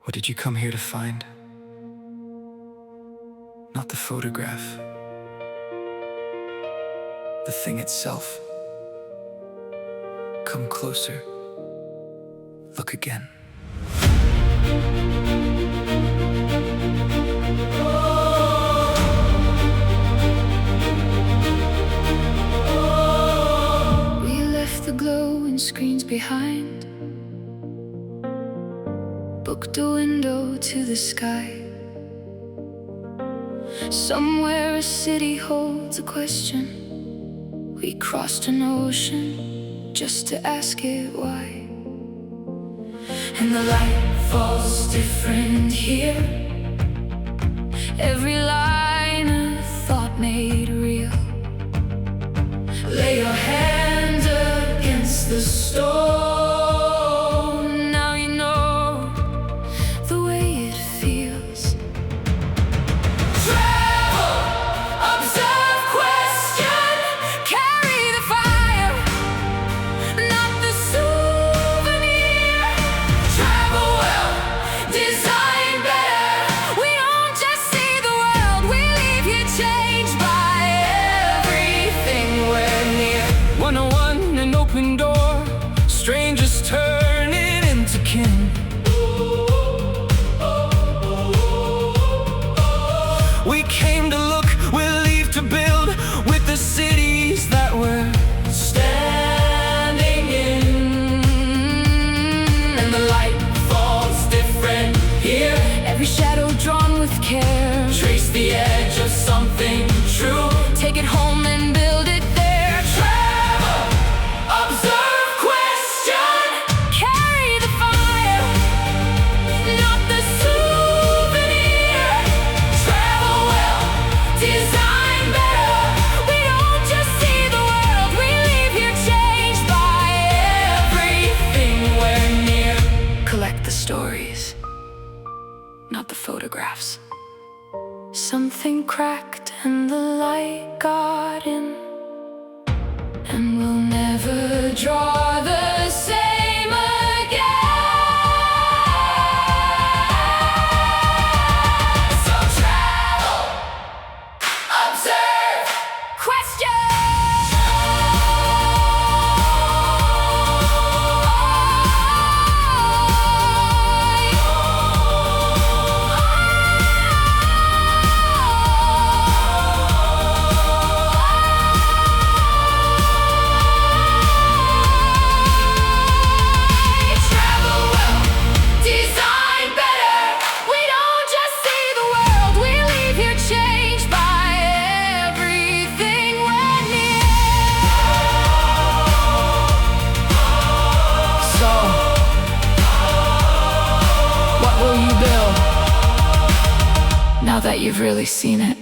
What did you come here to find? Not the photograph, the thing itself. Come closer. Look again. We left the glowing screens behind, booked a window to the sky. Somewhere a city holds a question. We crossed an ocean just to ask it why. And the light falls different here. Every line a thought made real. Lay your hand against the stone. Now you know the way it feels. Travel, observe, question, carry the fire, not the souvenir. Travel well, design better. We don't just see the world, we leave here changed by everything we're near. 101, an open door, strangers turning into kin. We came to look, we'll leave to build with the cities that we're standing in. And the light falls different here. Every shadow drawn with care. Trace the edge of something true. Take it home and build it there. Travel, observe, question, carry the fire, not the souvenir. Travel well, design better. We don't just see the world, we leave here changed by everything we're near. Collect the stories, not the photographs. Something cracked and the light got in, and we'll never draw the same again. So travel, observe, question. Travel well, design better. We don't just see the world, we leave here changed by everything we're near. So, what will you build now that you've really seen it?